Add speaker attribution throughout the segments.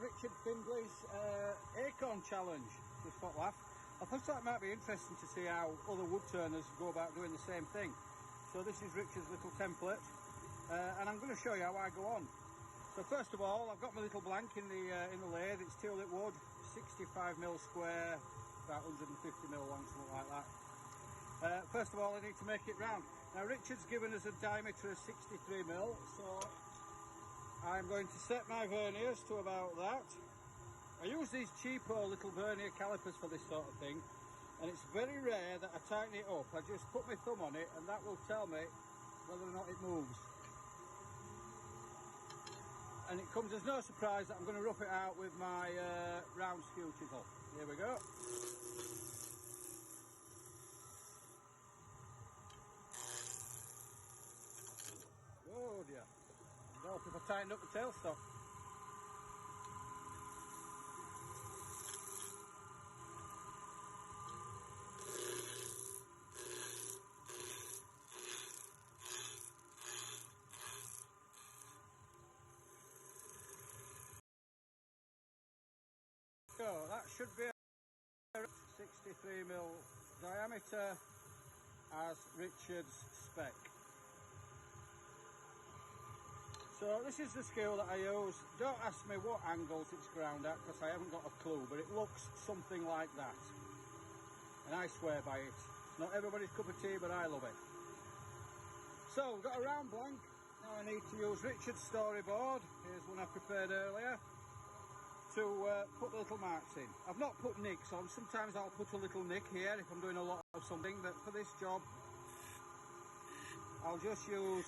Speaker 1: Richard Findlay's acorn challenge. Just thought laugh. I thought that might be interesting to see how other wood turners go about doing the same thing. So this is Richard's little template, and I'm going to show you how I go on. So first of all, I've got my little blank in the lathe. It's tulip wood, 65mm square, about 150mm long, something like that. First of all, I need to make it round. Now Richard's given us a diameter of 63mm, so I'm going to set my verniers to about that. I use these cheapo little vernier calipers for this sort of thing, and it's very rare that I tighten it up. I just put my thumb on it and that will tell me whether or not it moves. And it comes as no surprise that I'm going to rough it out with my round skew chisel. Here we go. Oh dear. It'll help if I tighten up the tailstock. So that should be a 63mm diameter as Richard's spec. So this is the scale that I use. Don't ask me what angles it's ground at because I haven't got a clue, but it looks something like that. And I swear by it. It's not everybody's cup of tea, but I love it. So we've got a round blank. Now I need to use Richard's storyboard. Here's one I prepared earlier to put the little marks in. I've not put nicks on. Sometimes I'll put a little nick here if I'm doing a lot of something, but for this job I'll just use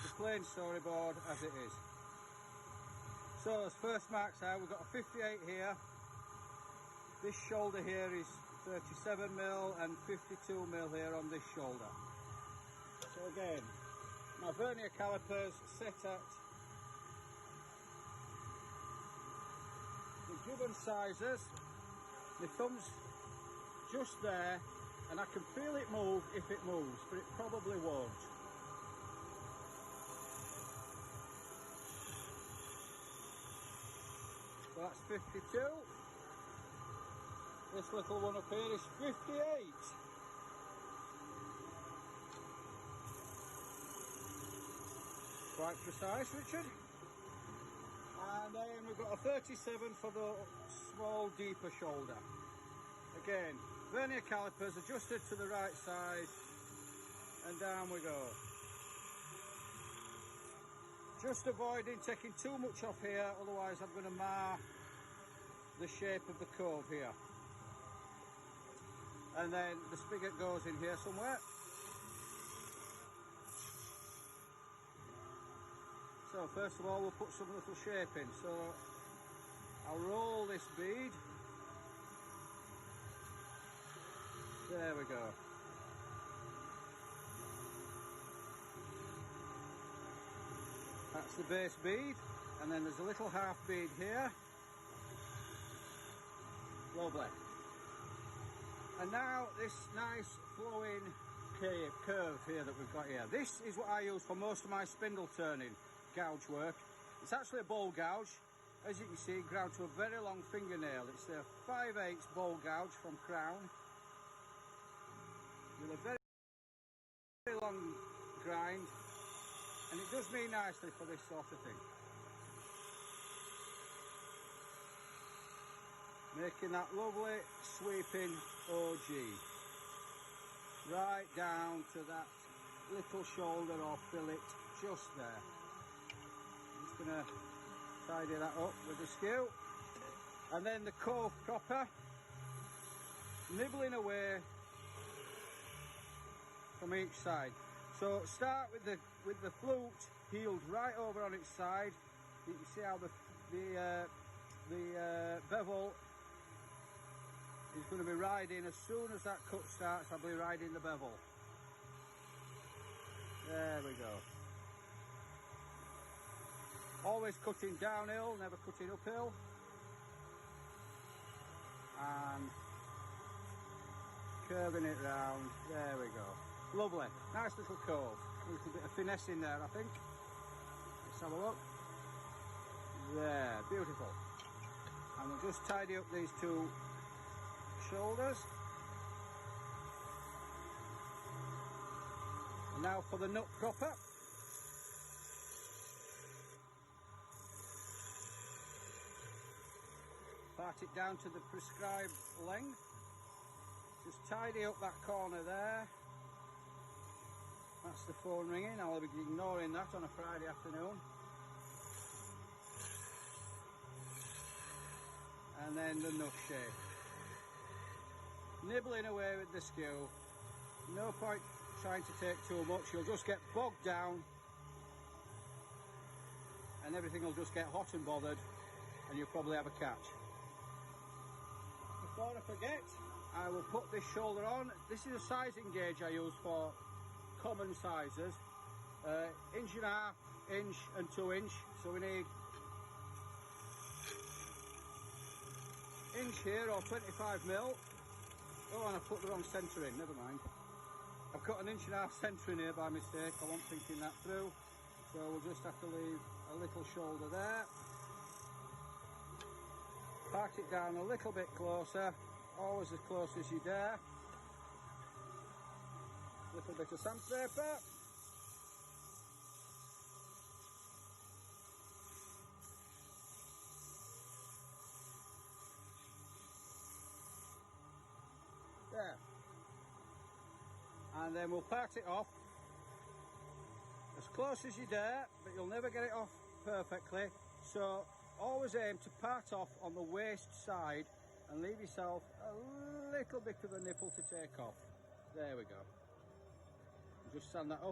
Speaker 1: the plain storyboard as it is. So as first marks out, we've got a 58 here. This shoulder here is 37mm and 52mm here on this shoulder. So again, my vernier calipers set at the given sizes. My thumb's just there and I can feel it move if it moves, but it probably won't. So that's 52. This little one up here is 58. Quite precise, Richard. And then we've got a 37 for the small, deeper shoulder. Again, vernier calipers adjusted to the right side, and down we go. Just avoiding taking too much off here, otherwise I'm going to mar the shape of the cove here. And then the spigot goes in here somewhere. So first of all we'll put some little shape in. So I'll roll this bead. There we go. That's the base bead, and then there's a little half bead here. Lovely. And now this nice flowing curve here that we've got here. This is what I use for most of my spindle turning gouge work. It's actually a bowl gouge. As you can see, ground to a very long fingernail. It's a 5/8 bowl gouge from Crown with a very, very long grind. And it does me nicely for this sort of thing. Making that lovely sweeping OG. Right down to that little shoulder or fillet just there. I'm just going to tidy that up with the skew. And then the cove proper. Nibbling away from each side. So start with the flute heeled right over on its side. You can see how the bevel is going to be riding. As soon as that cut starts, I'll be riding the bevel. There we go. Always cutting downhill, never cutting uphill. And curving it round. There we go. Lovely. Nice little cove. A little bit of finesse in there, I think. Let's have a look. Beautiful. And we'll just tidy up these two shoulders. And now for the nut proper. Part it down to the prescribed length. Just tidy up that corner there. That's the phone ringing. I'll be ignoring that on a Friday afternoon. And then the nut shape. Nibbling away with the skew. No point trying to take too much. You'll just get bogged down and everything will just get hot and bothered and you'll probably have a catch. Before I forget, I will put this shoulder on. This is a sizing gauge I use for common sizes. 1.5 inch and 2 inch. So we need inch here or 25mm. Oh, and I put the wrong centre in, never mind. I've got an 1.5 inch centre in here by mistake. I wasn't thinking that through. So we'll just have to leave a little shoulder there. Part it down a little bit closer, always as close as you dare. Little bit of sandpaper. There. And then we'll part it off as close as you dare, but you'll never get it off perfectly. So always aim to part off on the waist side and leave yourself a little bit of a nipple to take off. There we go. Just stand that up.